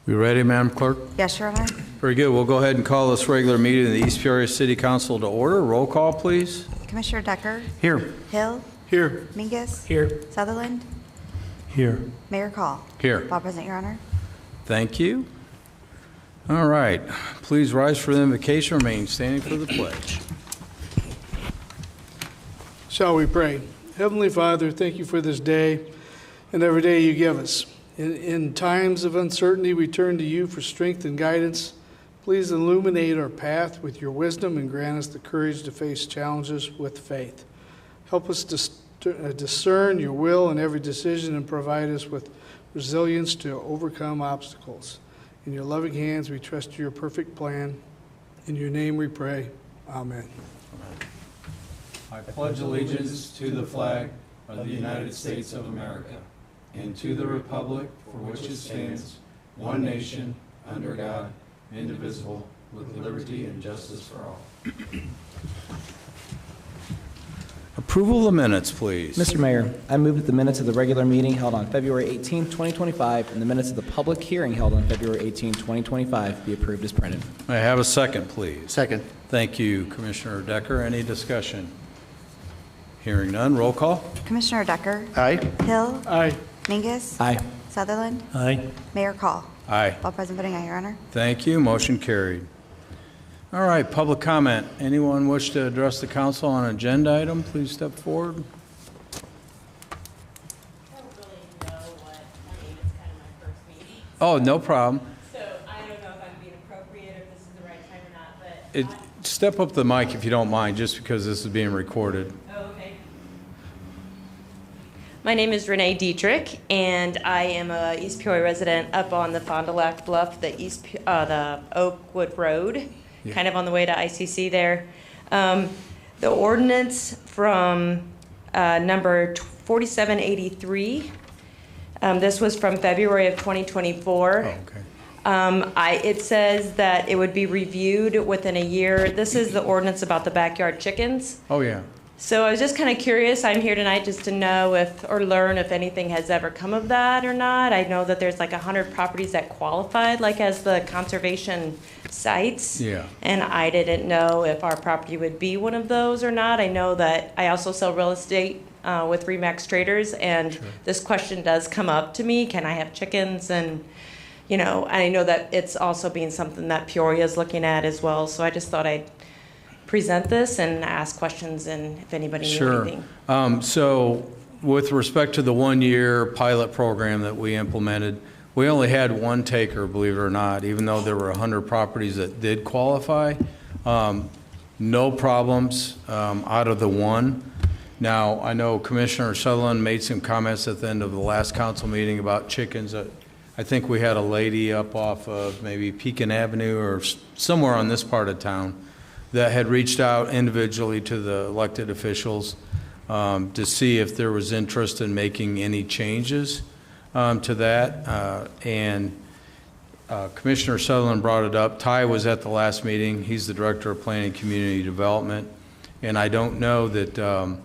We ready, Madam Clerk? Yes, Your Honor. Very good. We'll go ahead and call this regular meeting of the East Peoria City Council to order. Roll call, please. Commissioner Decker? Here. Hill? Here. Mingus? Here. Sutherland? Here. Mayor Call? Here. All present, Your Honor. Thank you. All right. Please rise for the invocation. Remain standing for the pledge. Shall we pray? Heavenly Father, thank you for this day and every day you give us. In times of uncertainty, we turn to you for strength and guidance. Please illuminate our path with your wisdom and grant us the courage to face challenges with faith. Help us discern your will in every decision and provide us with resilience to overcome obstacles. In your loving hands, we trust your perfect plan. In your name we pray. Amen. I pledge allegiance to the flag of the United States of America and to the republic for which it stands, one nation, under God, indivisible, with liberty and justice for all. Approval of the minutes, please. Mr. Mayor, I move that the minutes of the regular meeting held on February 18, 2025, and the minutes of the public hearing held on February 18, 2025 be approved as printed. May I have a second, please? Second. Thank you, Commissioner Decker. Any discussion? Hearing none, roll call. Commissioner Decker? Aye. Hill? Aye. Mingus? Aye. Sutherland? Aye. Mayor Call? Aye. All present, voting aye, Your Honor. Thank you. Motion carried. All right, public comment. Anyone wish to address the council on an agenda item, please step forward. I don't really know what, it's kind of my first meeting. Oh, no problem. So I don't know if I'm being appropriate, or if this is the right time or not, but. Step up the mic if you don't mind, just because this is being recorded. Oh, okay. My name is Renee Dietrich, and I am a East Peoria resident up on the Fond du Lac Bluff, the Oakwood Road, kind of on the way to ICC there. The ordinance from number 4783, this was from February of 2024. Oh, okay. It says that it would be reviewed within a year. This is the ordinance about the backyard chickens. Oh, yeah. So I was just kind of curious. I'm here tonight just to know or learn if anything has ever come of that or not. I know that there's like 100 properties that qualified, like as the conservation sites. Yeah. And I didn't know if our property would be one of those or not. I know that I also sell real estate with Remax Traders, and Sure. This question does come up to me. Can I have chickens? And I know that it's also being something that Peoria is looking at as well. So I just thought I'd present this and ask questions, and if anybody knew anything. So with respect to the one-year pilot program that we implemented, we only had one taker, believe it or not, even though there were 100 properties that did qualify. No problems out of the one. Now, I know Commissioner Sutherland made some comments at the end of the last council meeting about chickens. I think we had a lady up off of maybe Pekin Avenue or somewhere on this part of town that had reached out individually to the elected officials to see if there was interest in making any changes to that. Commissioner Sutherland brought it up. Ty was at the last meeting. He's the Director of Planning and Community Development. And I don't know that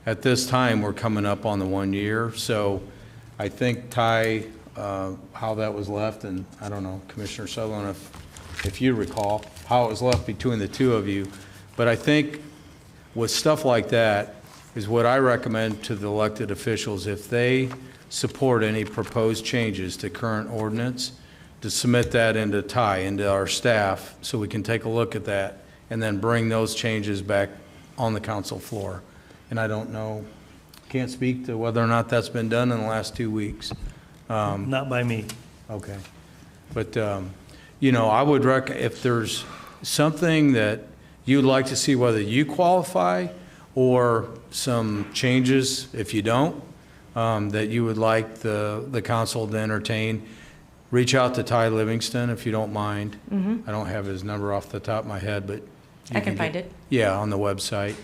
at this time we're coming up on the 1 year. So I think Ty, how that was left, and I don't know, Commissioner Sutherland, if you recall, how it was left between the two of you. But I think with stuff like that is what I recommend to the elected officials, if they support any proposed changes to current ordinance, to submit that into our staff, so we can take a look at that and then bring those changes back on the council floor. And I don't know, can't speak to whether or not that's been done in the last 2 weeks. Not by me. Okay. But, I would if there's something that you'd like to see, whether you qualify or some changes if you don't, that you would like the council to entertain, reach out to Ty Livingston if you don't mind. I don't have his number off the top of my head, but I can find it. Yeah, on the website,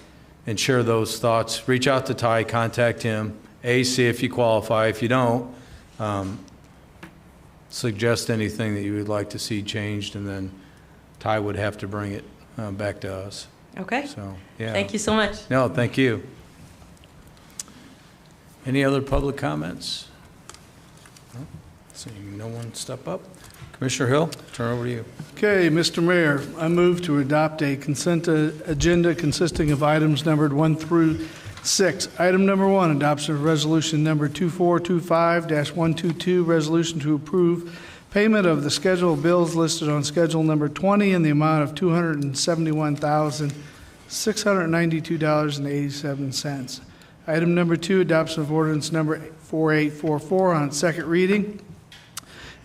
and share those thoughts. Reach out to Ty, contact him, see if you qualify. If you don't, suggest anything that you would like to see changed, and then Ty would have to bring it back to us. Okay. So, yeah. Thank you so much. No, thank you. Any other public comments? No? Seeing no one step up. Commissioner Hill, turn over to you. Okay, Mr. Mayor, I move to adopt a consent agenda consisting of items numbered 1 through 6. Item number 1, adoption of resolution number 2425-122, resolution to approve payment of the schedule of bills listed on schedule number 20 in the amount of $271,692.87. Item number 2, adoption of ordinance number 4844 on its second reading.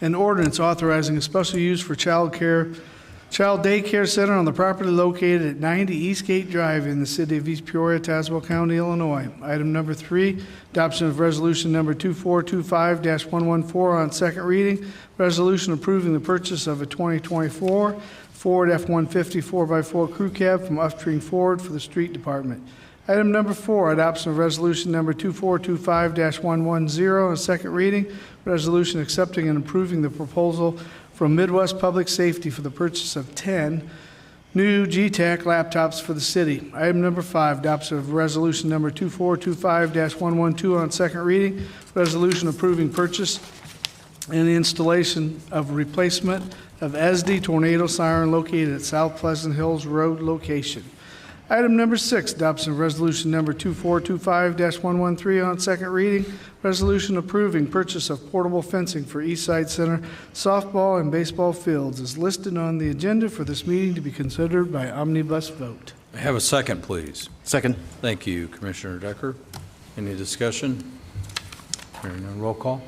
An ordinance authorizing a special use for child daycare center on the property located at 90 Eastgate Drive in the city of East Peoria, Tazewell County, Illinois. Item number 3, adoption of resolution number 2425-114 on second reading. Resolution approving the purchase of a 2024 Ford F-150 4x4 crew cab from Upstream Ford for the street department. Item number 4, adoption of resolution number 2425-110 on second reading. Resolution accepting and approving the proposal from Midwest Public Safety for the purchase of 10 new GTAC laptops for the city. Item number 5, adoption of resolution number 2425-112 on second reading. Resolution approving purchase and installation of replacement of ESD tornado siren located at South Pleasant Hills Road location. Item number 6, adoption of resolution number 2425-113 on second reading. Resolution approving purchase of portable fencing for East Side Center softball and baseball fields is listed on the agenda for this meeting to be considered by omnibus vote. May I have a second, please? Second. Thank you, Commissioner Decker. Any discussion? Hearing none, roll call.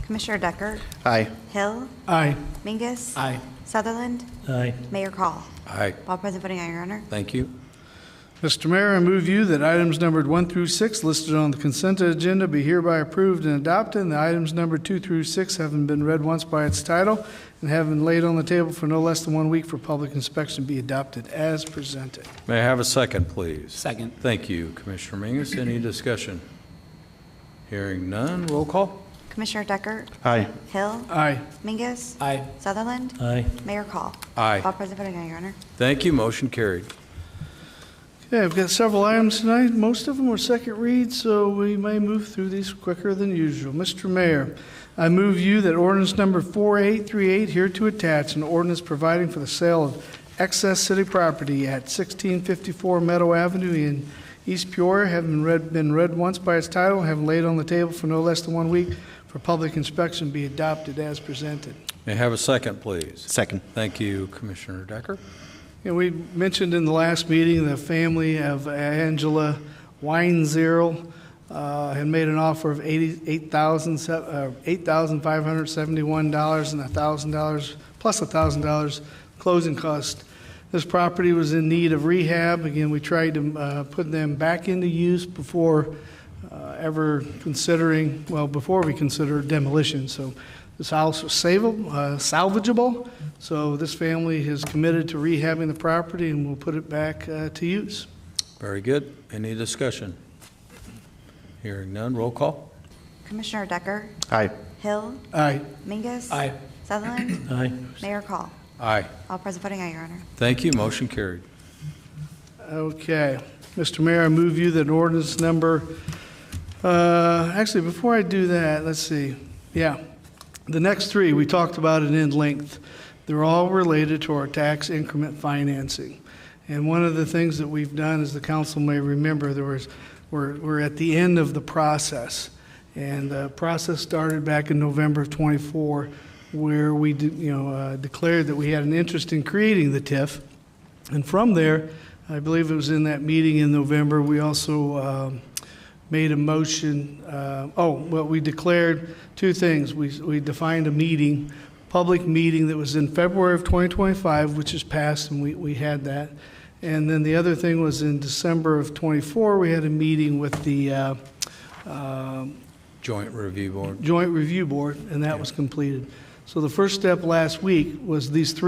Commissioner Decker? Aye. Hill? Aye. Mingus? Aye. Sutherland? Aye. Mayor Call? Aye. All present voting aye, Your Honor. Thank you. Mr. Mayor, I move you that items numbered 1 through 6 listed on the consent agenda be hereby approved and adopted, and the items numbered 2 through 6 having been read once by its title and having been laid on the table for no less than 1 week for public inspection be adopted as presented. May I have a second, please? Second. Thank you, Commissioner Mingus. Any discussion? Hearing none, roll call. Commissioner Decker? Aye. Hill? Aye. Mingus? Aye. Sutherland? Aye. Mayor Call? Aye. All present voting aye, Your Honor. Thank you, motion carried. Okay, I've got several items tonight. Most of them were second read, so we may move through these quicker than usual. Mr. Mayor, I move you that ordinance number 4838 here to attach an ordinance providing for the sale of excess city property at 1654 Meadow Avenue in East Peoria, having been read once by its title and having laid on the table for no less than 1 week for public inspection be adopted as presented. May I have a second, please? Second. Thank you, Commissioner Decker. And we mentioned in the last meeting the family of Angela Weinzierl had made an offer of $8,571 and $1,000 plus $1,000 closing cost. This property was in need of rehab. Again, we tried to put them back into use before before we considered demolition. So this house was salvageable. So this family is committed to rehabbing the property and we'll put it back to use. Very good. Any discussion? Hearing none, roll call. Commissioner Decker? Aye. Hill? Aye. Mingus? Aye. Sutherland? Aye. Mayor Call? Aye. All present voting aye, Your Honor. Thank you, motion carried. Okay. Mr. Mayor, I move you that ordinance number, actually, before I do that, let's see. Yeah. The next three, we talked about it in length. They're all related to our tax increment financing. And one of the things that we've done, as the council may remember, we're at the end of the process. And the process started back in November of '24, where we declared that we had an interest in creating the TIF. And from there, I believe it was in that meeting in November, we also made a motion. We declared two things. We defined a meeting, public meeting that was in February of 2025, which is passed, and we had that. And then the other thing was in December of '24, we had a meeting with the Joint Review Board. Joint Review Board, and that was completed. So the first step last week was these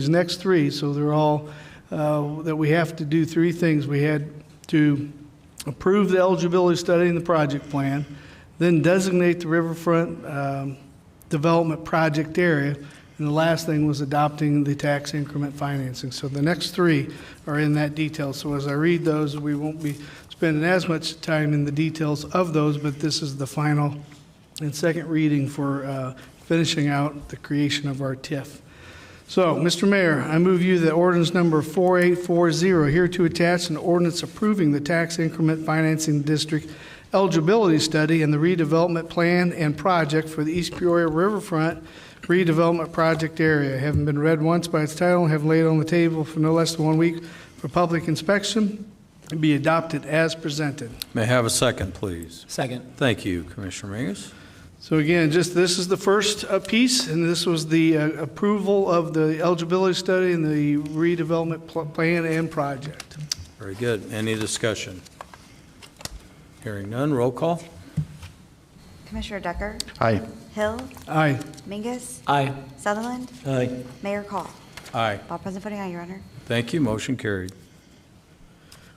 next three. So they're all that we have to do three things. We had to approve the eligibility study and the project plan, then designate the riverfront development project area, and the last thing was adopting the tax increment financing. So the next three are in that detail. So as I read those, we won't be spending as much time in the details of those, but this is the final and second reading for finishing out the creation of our TIF. So, Mr. Mayor, I move you that ordinance number 4840, here to attach an ordinance approving the tax increment financing district eligibility study and the redevelopment plan and project for the East Peoria Riverfront redevelopment project area, having been read once by its title and have laid on the table for no less than 1 week for public inspection, and be adopted as presented. May I have a second, please? Second. Thank you, Commissioner Mangus. So again, this is the first piece, and this was the approval of the eligibility study and the redevelopment plan and project. Very good. Any discussion? Hearing none, roll call. Commissioner Decker? Aye. Hill? Aye. Mingus? Aye. Sutherland? Aye. Mayor Call? Aye. All present voting aye, Your Honor. Thank you. Motion carried.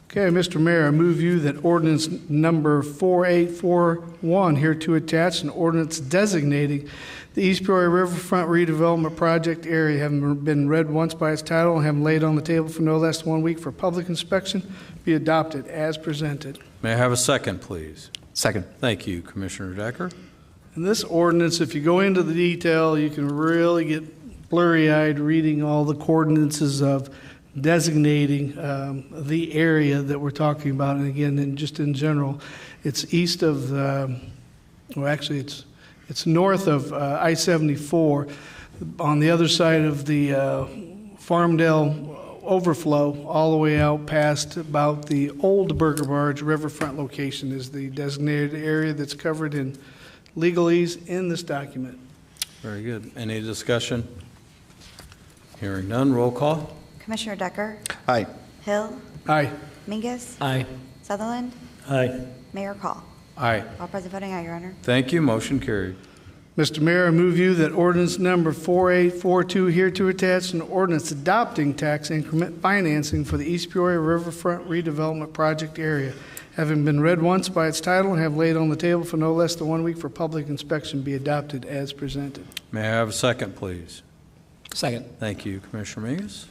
Okay, Mr. Mayor, I move you that ordinance number 4841, here to attach an ordinance designating the East Peoria Riverfront redevelopment project area, having been read once by its title and having laid on the table for no less than 1 week for public inspection, be adopted as presented. May I have a second, please? Second. Thank you, Commissioner Decker. And this ordinance, if you go into the detail, you can really get blurry-eyed reading all the coordinates of designating the area that we're talking about. And again, just in general, it's east of well, actually, it's north of I-74, on the other side of the Farmdale overflow, all the way out past about the old Burger Barge riverfront location is the designated area that's covered in legalese in this document. Very good. Any discussion? Hearing none, roll call. Commissioner Decker? Aye. Hill? Aye. Mingus? Aye. Sutherland? Aye. Mayor Call? Aye. All present voting aye, Your Honor. Thank you. Motion carried. Mr. Mayor, I move you that ordinance number 4842, here to attach an ordinance adopting tax increment financing for the East Peoria Riverfront redevelopment project area, having been read once by its title and have laid on the table for no less than 1 week for public inspection, be adopted as presented. May I have a second, please? Second. Thank you, Commissioner Mangus.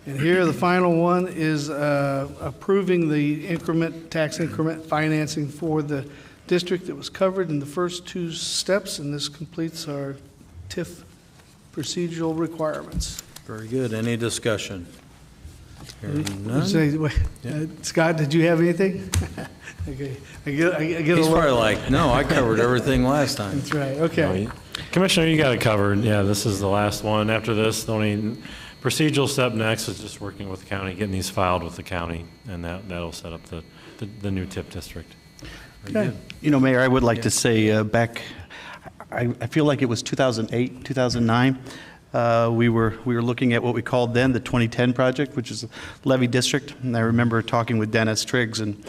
And here, the final one is approving the tax increment financing for the district that was covered in the first two steps, and this completes our TIF procedural requirements. Very good. Any discussion? Hearing none. Scott, did you have anything? Okay. I get He's a probably look. like, no, I covered everything last time. That's right, okay. Commissioner, you got it covered. Yeah, this is the last one. After this, the only procedural step next is just working with the county, getting these filed with the county, and that'll set up the new TIP district. Okay. You know, Mayor, I would like to say back, I feel like it was 2008, 2009. We were looking at what we called then the 2010 project, which is a levy district. And I remember talking with Dennis Triggs, and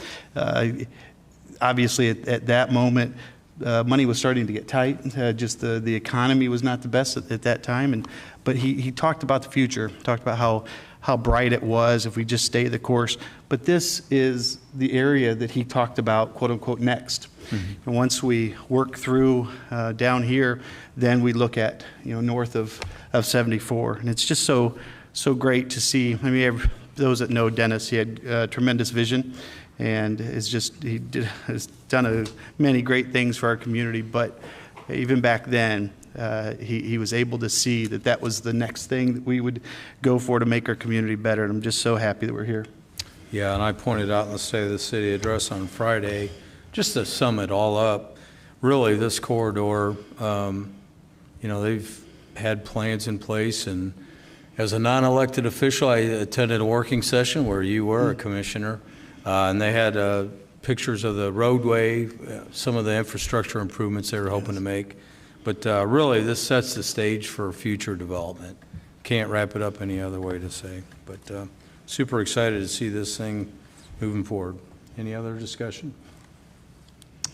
obviously at that moment, money was starting to get tight. Just the economy was not the best at that time. But he talked about the future, talked about how bright it was if we just stay the course. But this is the area that he talked about, quote unquote, next. Mm-hmm. And once we work through down here, then we look at, north of 74. And it's just so great to see. I mean, those that know Dennis, he had tremendous vision, and has done many great things for our community. But even back then, he was able to see that was the next thing that we would go for to make our community better. And I'm just so happy that we're here. Yeah, and I pointed out in the State of the City address on Friday, just to sum it all up, really this corridor, they've had plans in place. And as a non-elected official, I attended a working session where you were a commissioner, and they had pictures of the roadway, some of the infrastructure improvements they were hoping to make. But really, this sets the stage for future development. Can't wrap it up any other way to say. But super excited to see this thing moving forward. Any other discussion?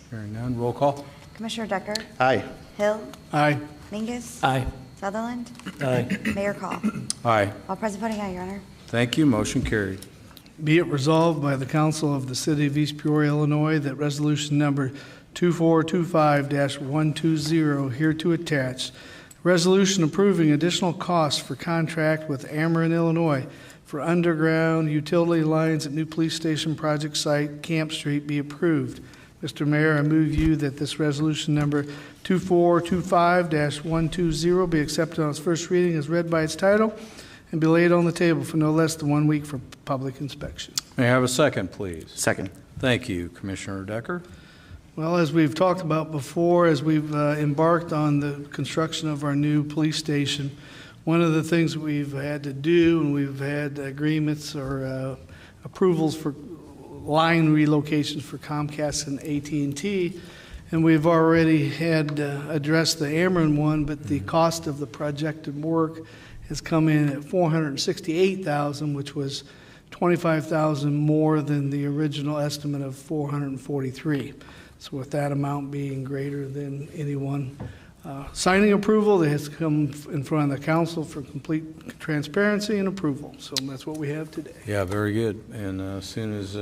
Hearing none, roll call. Commissioner Decker? Aye. Hill? Aye. Mingus? Aye. Sutherland? Aye. Mayor Call? Aye. All present voting aye, Your Honor. Thank you. Motion carried. Be it resolved by the Council of the City of East Peoria, Illinois, that resolution number 2425-120, here to attach, resolution approving additional costs for contract with Ameren, Illinois, for underground utility lines at new police station project site, Camp Street, be approved. Mr. Mayor, I move you that this resolution number 2425-120 be accepted on its first reading as read by its title and be laid on the table for no less than 1 week for public inspection. May I have a second, please? Second. Thank you, Commissioner Decker. Well, as we've talked about before, as we've embarked on the construction of our new police station, one of the things we've had to do, and we've had agreements or approvals for line relocations for Comcast and AT&T, and we've already had addressed the Ameren one, but the cost of the projected work has come in at $468,000, which was $25,000 more than the original estimate of $443,000. So with that amount being greater than anyone signing approval, that has come in front of the council for complete transparency and approval. So that's what we have today. Yeah, very good. And as soon as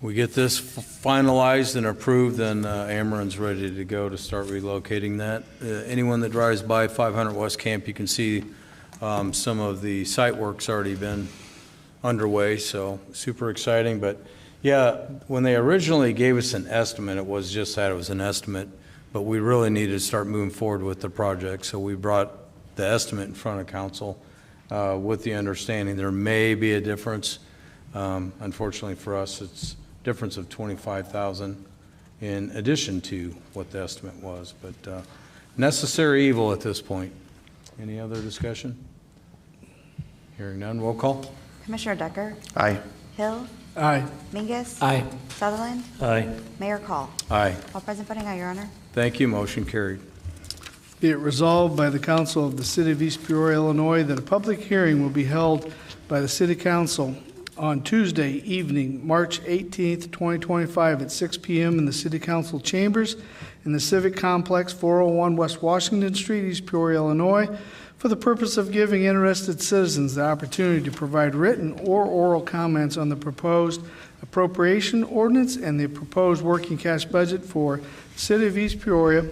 we get this finalized and approved, then Ameren's ready to go to start relocating that. Anyone that drives by 500 West Camp, you can see some of the site work's already been underway, so super exciting. But yeah, when they originally gave us an estimate, it was just that, it was an estimate, but we really needed to start moving forward with the project. So we brought the estimate in front of council with the understanding there may be a difference. Unfortunately for us, it's a difference of $25,000 in addition to what the estimate was, but necessary evil at this point. Any other discussion? Hearing none, roll call. Commissioner Decker? Aye. Hill? Aye. Mingus? Aye. Sutherland? Aye. Mayor Call? Aye. All present voting aye, Your Honor. Thank you, motion carried. Be it resolved by the Council of the City of East Peoria, Illinois, that a public hearing will be held by the City Council on Tuesday evening, March 18th, 2025, at 6 p.m. in the City Council chambers in the Civic Complex, 401 West Washington Street, East Peoria, Illinois, for the purpose of giving interested citizens the opportunity to provide written or oral comments on the proposed appropriation ordinance and the proposed working cash budget for the City of East Peoria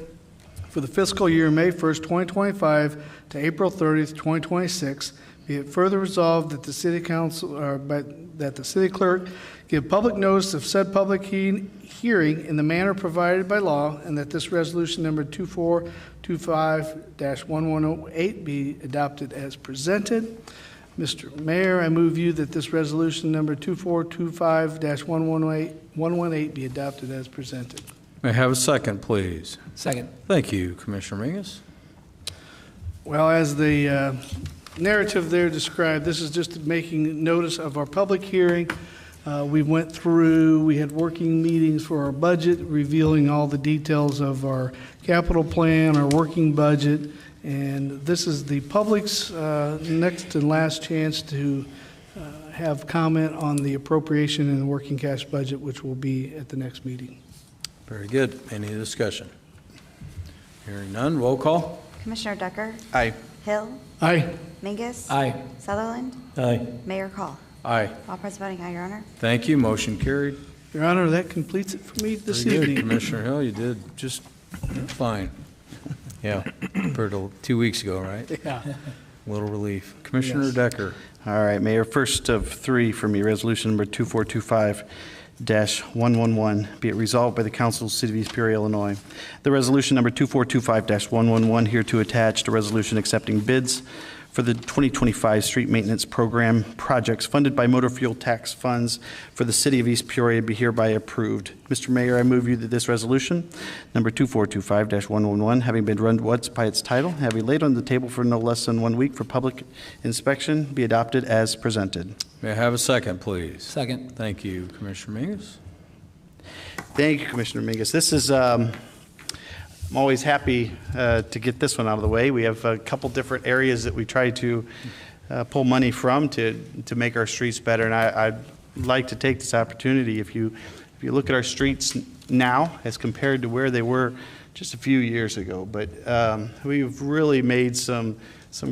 for the fiscal year May 1st, 2025 to April 30th, 2026. Be it further resolved that the City Council, that the City Clerk give public notice of said public hearing in the manner provided by law, and that this resolution number 2425-1108 be adopted as presented. Mr. Mayor, I move you that this resolution number 2425-1118 be adopted as presented. May I have a second, please? Second. Thank you, Commissioner Mingus. Well, as the narrative there described, this is just making notice of our public hearing. We had working meetings for our budget, revealing all the details of our capital plan, our working budget, and this is the public's next and last chance to have comment on the appropriation and the working cash budget, which will be at the next meeting. Very good. Any discussion? Hearing none, roll call. Commissioner Decker? Aye. Hill? Aye. Mingus? Aye. Sutherland? Aye. Mayor Call? Aye. All present voting aye, Your Honor. Thank you, motion carried. Your Honor, that completes it for me this Very good, evening. Commissioner Hill, you did just fine. Yeah, compared to 2 weeks ago, right? Yeah. A little relief. Commissioner Yes. Decker. All right, Mayor, first of three for me, resolution number 2425-111, be it resolved by the Council of the City of East Peoria, Illinois. The resolution number 2425-111 here to attach a resolution accepting bids for the 2025 street maintenance program projects funded by motor fuel tax funds for the City of East Peoria be hereby approved. Mr. Mayor, I move you that this resolution, number 2425-111, having been run once by its title, having laid on the table for no less than 1 week for public inspection, be adopted as presented. May I have a second, please? Second. Thank you, Commissioner Mingus. Thank you, Commissioner Mingus. This is, I'm always happy to get this one out of the way. We have a couple different areas that we try to pull money from to make our streets better, and I'd like to take this opportunity. If you look at our streets now as compared to where they were just a few years ago, but we've really made some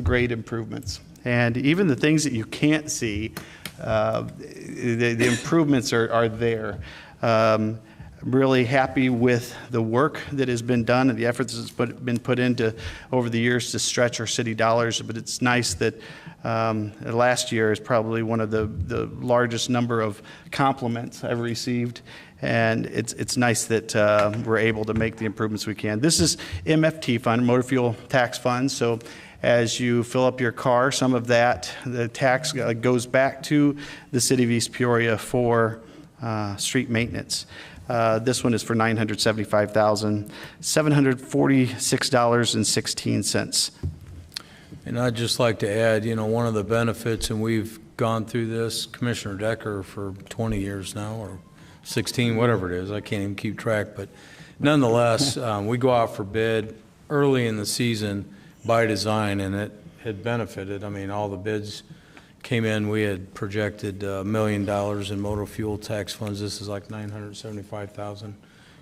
great improvements. And even the things that you can't see, the improvements are there. I'm really happy with the work that has been done and the efforts that's been put into over the years to stretch our city dollars. But it's nice that last year is probably one of the largest number of compliments I've received. And it's nice that we're able to make the improvements we can. This is MFT fund, motor fuel tax fund. So as you fill up your car, some of that, the tax goes back to the city of East Peoria for street maintenance. This one is for $975,746.16. And I'd just like to add, one of the benefits, and we've gone through this, Commissioner Decker, for 20 years now, or 16, whatever it is. I can't even keep track. But nonetheless, we go out for bid early in the season by design, and it had benefited. I mean, all the bids came in. We had projected $1 million in motor fuel tax funds. This is like $975,000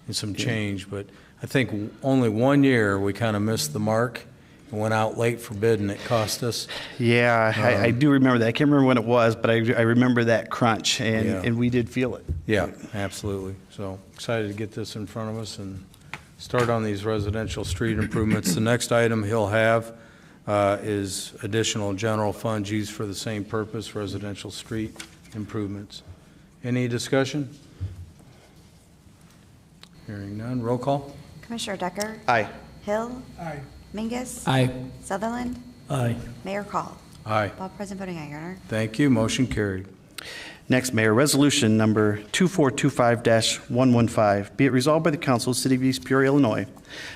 and some change. But I think only one year we kind of missed the mark and went out late for bid, and it cost us. Yeah, I do remember that. I can't remember when it was, but I remember that crunch, and we did feel it. Yeah, absolutely. So excited to get this in front of us and start on these residential street improvements. The next item he'll have is additional general funds used for the same purpose, residential street improvements. Any discussion? Hearing none. Roll call. Commissioner Decker? Aye. Hill? Aye. Mingus? Aye. Sutherland? Aye. Mayor Call? Aye. All present voting aye, Your Honor. Thank you. Motion carried. Next, Mayor, Resolution Number 2425-115. Be it resolved by the Council of the City of East Peoria, Illinois.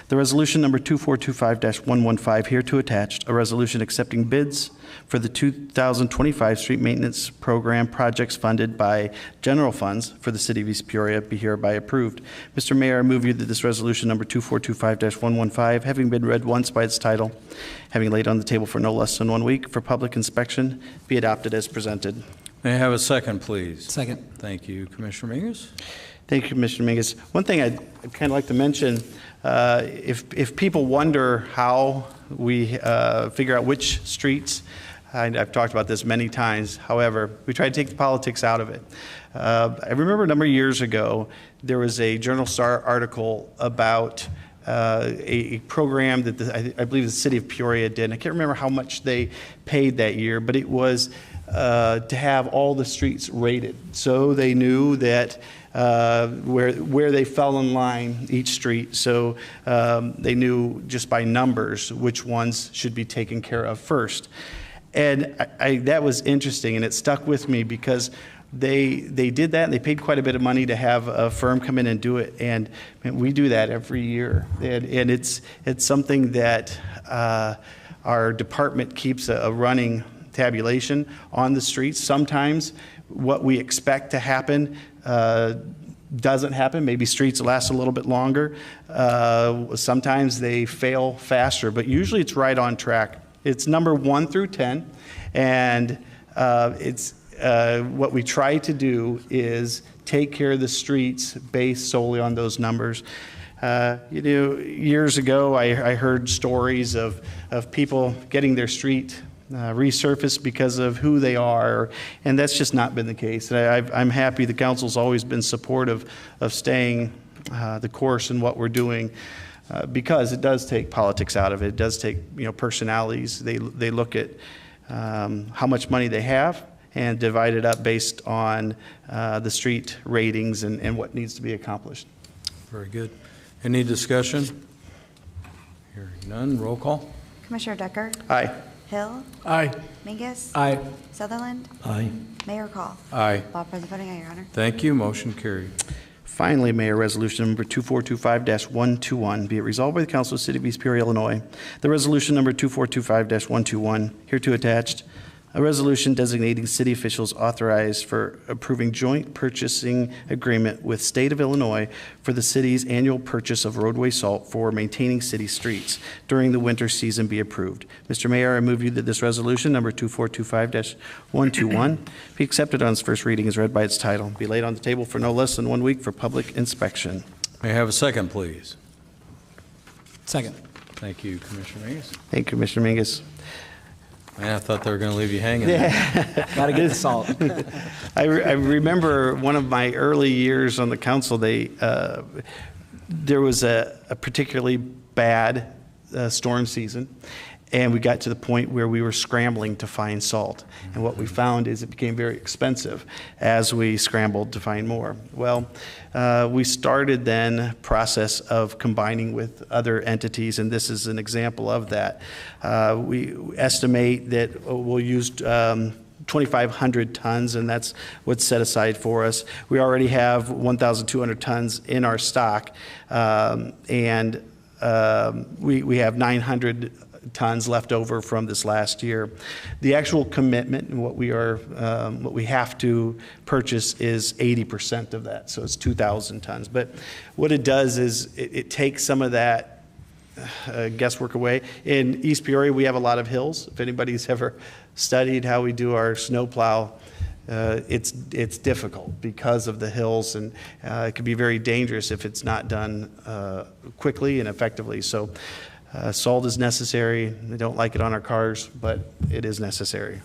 The Resolution Number 2425-115 hereto attached, a resolution accepting bids for the 2025 street maintenance program projects funded by general funds for the City of East Peoria be hereby approved. Mr. Mayor, I move you that this Resolution Number 2425-115, having been read once by its title, having laid on the table for no less than 1 week for public inspection, be adopted as presented. May I have a second, please? Second. Thank you. Commissioner Mingus? Thank you, Commissioner Mingus. One thing I'd kind of like to mention, if people wonder how we figure out which streets, I've talked about this many times. However, we try to take the politics out of it. I remember a number of years ago, there was a Journal Star article about a program that I believe the city of Peoria did. And I can't remember how much they paid that year, but it was to have all the streets rated. So they knew that where they fell in line, each street. So they knew just by numbers which ones should be taken care of first. And that was interesting, and it stuck with me because they did that, and they paid quite a bit of money to have a firm come in and do it. And we do that every year. And it's something that our department keeps a running tabulation on the streets. Sometimes what we expect to happen doesn't happen. Maybe streets last a little bit longer. Sometimes they fail faster, but usually it's right on track. It's number 1 through 10, and it's what we try to do is take care of the streets based solely on those numbers. Years ago, I heard stories of people getting their street resurfaced because of who they are, and that's just not been the case. I'm happy the council's always been supportive of staying the course in what we're doing, because it does take politics out of it. It does take personalities. They look at how much money they have and divide it up based on the street ratings and what needs to be accomplished. Very good. Any discussion? Hearing none. Roll call. Commissioner Decker? Aye. Hill? Aye. Mingus? Aye. Sutherland? Aye. Mayor Call? Aye. All present voting aye, Your Honor. Thank you. Motion carried. Finally, Mayor, Resolution Number 2425-121, be it resolved by the Council of the City of East Peoria, Illinois. The Resolution Number 2425-121, hereto attached, a resolution designating city officials authorized for approving joint purchasing agreement with State of Illinois for the city's annual purchase of roadway salt for maintaining city streets during the winter season be approved. Mr. Mayor, I move you that this resolution, number 2425-121, be accepted on its first reading as read by its title, be laid on the table for no less than 1 week for public inspection. May I have a second, please? Second. Thank you, Commissioner Mingus. Thank you, Commissioner Mingus. Man, I thought they were going to leave you hanging. Got to get the salt. I remember one of my early years on the council, there was a particularly bad storm season, And we got to the point where we were scrambling to find salt. And what we found is it became very expensive as we scrambled to find more. Well, we started then process of combining with other entities, and this is an example of that. We estimate that we'll use 2,500 tons, and that's what's set aside for us. We already have 1,200 tons in our stock, and we have 900 tons left over from this last year. The actual commitment and what we have to purchase is 80% of that, so it's 2,000 tons. But what it does is it takes some of that guesswork away. In East Peoria, we have a lot of hills. If anybody's ever studied how we do our snowplow, it's difficult because of the hills, and it can be very dangerous if it's not done quickly and effectively. So salt is necessary. We don't like it on our cars, but it is necessary.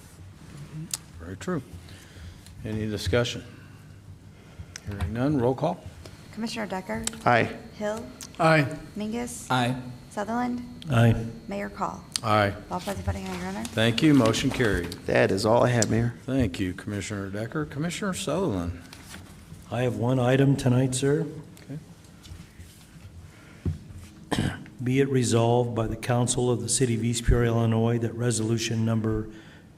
Very true. Any discussion? Hearing none, roll call. Commissioner Decker? Aye. Hill? Aye. Mingus? Aye. Sutherland? Aye. Mayor Call? Aye. All present voting aye, Your Honor. Thank you, motion carried. That is all I have, Mayor. Thank you, Commissioner Decker. Commissioner Sutherland. I have one item tonight, sir. Okay. Be it resolved by the Council of the City of East Peoria, Illinois, that resolution number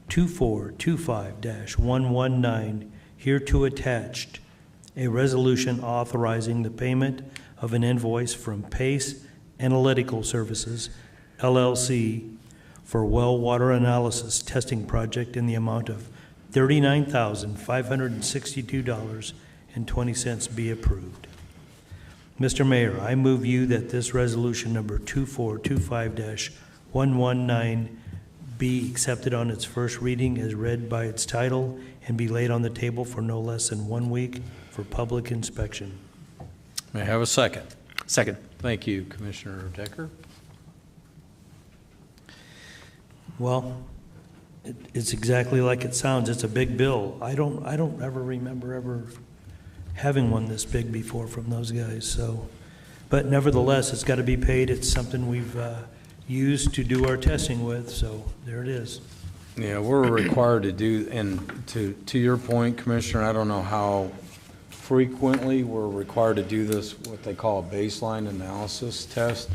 2425-119, hereto attached, a resolution authorizing the payment of an invoice from Pace Analytical Services, LLC, for well water analysis testing project in the amount of $39,562.20 be approved. Mr. Mayor, I move you that this resolution number 2425-119 be accepted on its first reading as read by its title and be laid on the table for no less than 1 week for public inspection. May I have a second? Second. Thank you, Commissioner Decker. Well, it's exactly like it sounds. It's a big bill. I don't ever remember ever having one this big before from those guys. So, but nevertheless, it's got to be paid. It's something we've used to do our testing with. So there it is. Yeah, we're required to do, and to your point, Commissioner, I don't know how frequently we're required to do this, what they call a baseline analysis test,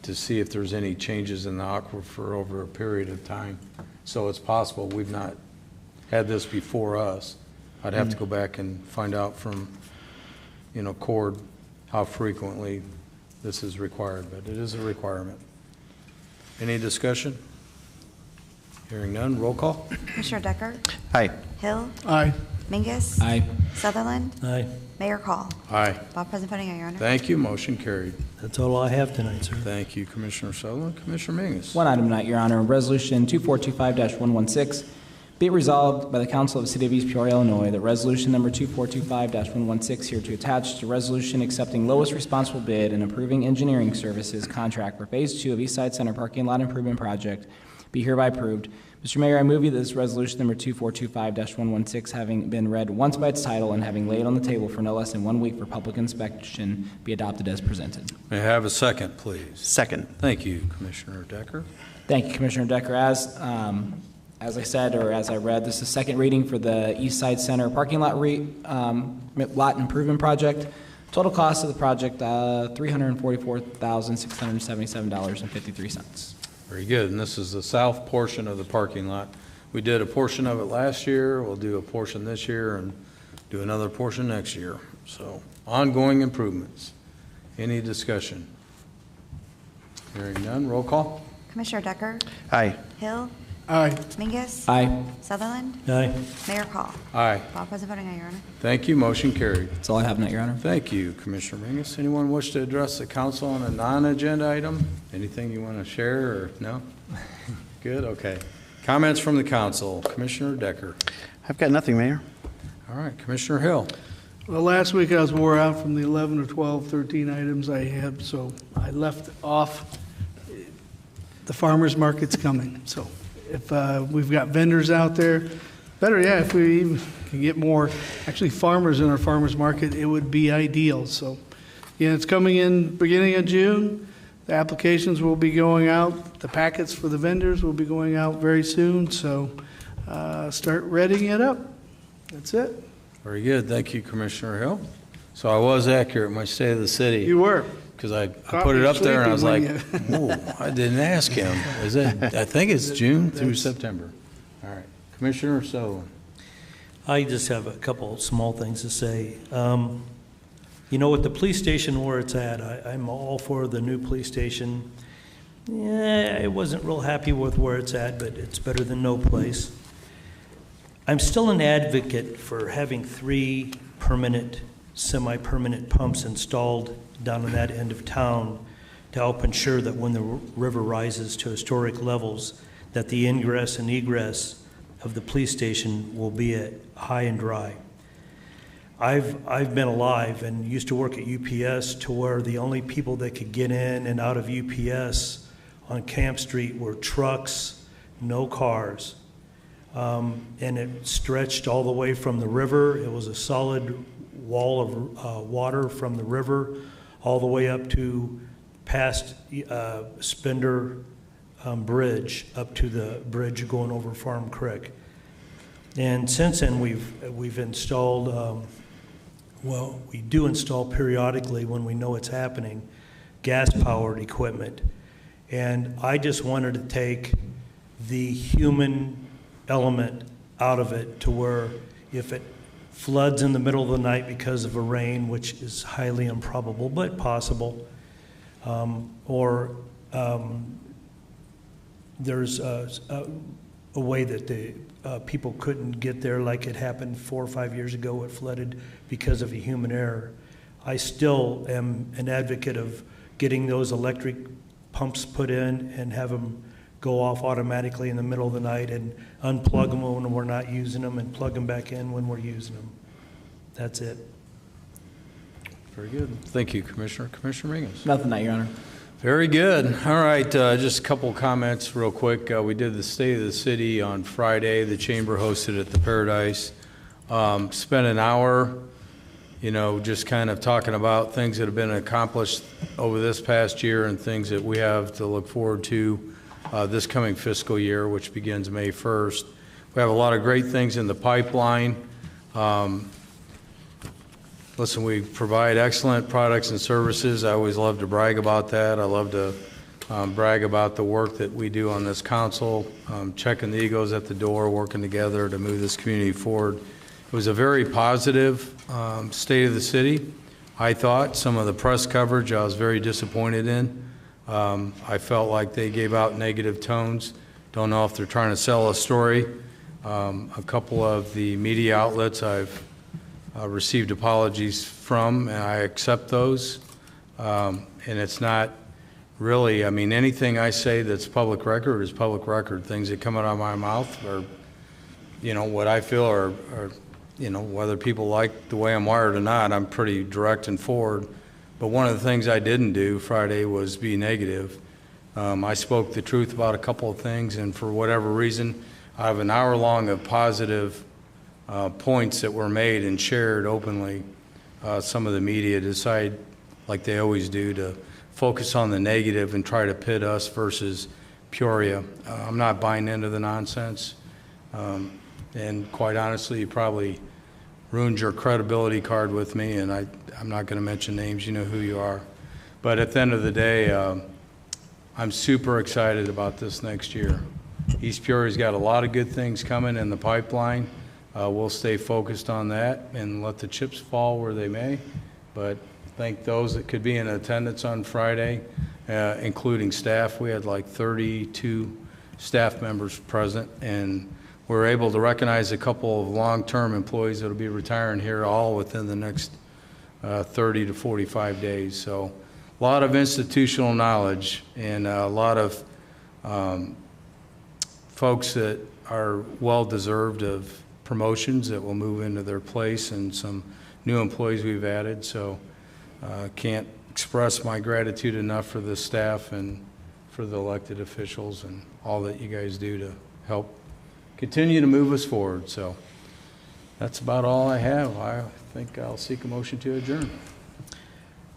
to see if there's any changes in the aquifer over a period of time. So it's possible we've not had this before us. I'd have to go back and find out from, CORD how frequently this is required, but it is a requirement. Any discussion? Hearing none, roll call. Commissioner Decker? Aye. Hill? Aye. Mingus? Aye. Sutherland? Aye. Mayor Call? Aye. All present voting aye, Your Honor. Thank you, motion carried. That's all I have tonight, sir. Thank you, Commissioner Sutherland. Commissioner Mingus. One item tonight, Your Honor. Resolution 2425-116. Be it resolved by the Council of the City of East Peoria, Illinois, that resolution number 2425-116 here to attach to resolution accepting lowest responsible bid and approving engineering services contract for Phase 2 of East Side Center Parking Lot Improvement Project be hereby approved. Mr. Mayor, I move you that this resolution number 2425-116, having been read once by its title and having laid on the table for no less than 1 week for public inspection, be adopted as presented. May I have a second, please? Second. Thank you, Commissioner Decker. Thank you, Commissioner Decker. As I said, or as I read, this is the second reading for the East Side Center Parking Lot lot Improvement Project. Total cost of the project, $344,677.53. Very good, and this is the south portion of the parking lot. We did a portion of it last year, we'll do a portion this year, and do another portion next year. So, ongoing improvements. Any discussion? Hearing none, roll call. Commissioner Decker? Aye. Hill? Aye. Mingus? Aye. Sutherland? Aye. Mayor Call? Aye. All present voting aye, Your Honor. Thank you, motion carried. That's all I have tonight, Your Honor. Thank you, Commissioner Mingus. Anyone wish to address the council on a non-agenda item? Anything you want to share, or no? Good, okay. Comments from the council. Commissioner Decker. I've got nothing, Mayor. All right, Commissioner Hill. Well, last week I was wore out from the 11 or 12, 13 items I had, so I left off. The farmer's market's coming, so if we've got vendors out there, better yet, if we even can get more, actually farmers in our farmer's market, it would be ideal. So, yeah, it's coming in beginning of June. The applications will be going out, the packets for the vendors will be going out very soon, so start readying it up. That's it. Very good. Thank you, Commissioner Hill. So I was accurate in my state of the city. You were. Because I Caught put it me up there and I was like, sleeping oh, I didn't ask him. Is it, I think it's June through September. All right. Commissioner Sutherland. I just have a couple small things to say. You know, with the police station where it's at, I'm all for the new police station. Yeah, I wasn't real happy with where it's at, but it's better than no place. I'm still an advocate for having 3 permanent, semi-permanent pumps installed down in that end of town to help ensure that when the river rises to historic levels, that the ingress and egress of the police station will be at high and dry. I've been alive and used to work at UPS to where the only people that could get in and out of UPS on Camp Street were trucks, no cars. And it stretched all the way from the river. It was a solid wall of water from the river all the way up to past Spender Bridge, up to the bridge going over Farm Creek. And since then, we've installed, well, we do install periodically when we know it's happening, gas-powered equipment. And I just wanted to take the human element out of it to where if it floods in the middle of the night because of a rain, which is highly improbable but possible, or there's a way that the people couldn't get there, like it happened 4 or 5 years ago. It flooded because of a human error. I still am an advocate of getting those electric pumps put in and have them go off automatically in the middle of the night and unplug them when we're not using them and plug them back in when we're using them. That's it. Very good. Thank you, Commissioner. Commissioner Mingus. Nothing tonight, Your Honor. Very good. All right, just a couple comments real quick. We did the State of the City on Friday. The Chamber hosted at the Paradise. Spent an hour, you know, just kind of talking about things that have been accomplished over this past year and things that we have to look forward to this coming fiscal year, which begins May 1st. We have a lot of great things in the pipeline. Listen, we provide excellent products and services. I always love to brag about that. I love to brag about the work that we do on this council, checking the egos at the door, working together to move this community forward. It was a very positive State of the City, I thought. Some of the press coverage I was very disappointed in. I felt like they gave out negative tones. Don't know if they're trying to sell a story. A couple of the media outlets I've received apologies from, and I accept those. And it's not really, I mean, anything I say that's public record is public record. Things that come out of my mouth are, you know, what I feel are, you know, whether people like the way I'm wired or not, I'm pretty direct and forward. But one of the things I didn't do Friday was be negative. I spoke the truth about a couple of things, and for whatever reason, I have an hour long of positive points that were made and shared openly. Some of the media decide, like they always do, to focus on the negative and try to pit us versus Peoria. I'm not buying into the nonsense. And quite honestly, you probably ruined your credibility card with me, and I'm not going to mention names. You know who you are. But at the end of the day, I'm super excited about this next year. East Peoria's got a lot of good things coming in the pipeline. We'll stay focused on that and let the chips fall where they may. But thank those that could be in attendance on Friday, including staff. We had like 32 staff members present, and we were able to recognize a couple of long-term employees that will be retiring here all within the next 30 to 45 days. So a lot of institutional knowledge and a lot of folks that are well-deserved of promotions that will move into their place, and some new employees we've added. So can't express my gratitude enough for the staff and for the elected officials and all that you guys do to help continue to move us forward. So that's about all I have. I think I'll seek a motion to adjourn.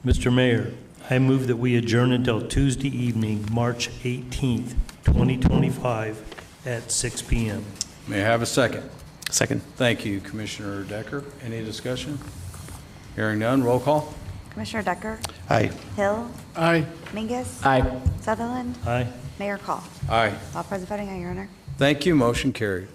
Mr. Mayor, I move that we adjourn until Tuesday evening, March 18th, 2025, at 6 p.m. May I have a second? Second. Thank you, Commissioner Decker. Any discussion? Hearing none, roll call. Commissioner Decker? Aye. Hill? Aye. Mingus? Aye. Sutherland? Aye. Mayor Call? Aye. All present voting, aye, Your Honor. Thank you, motion carried.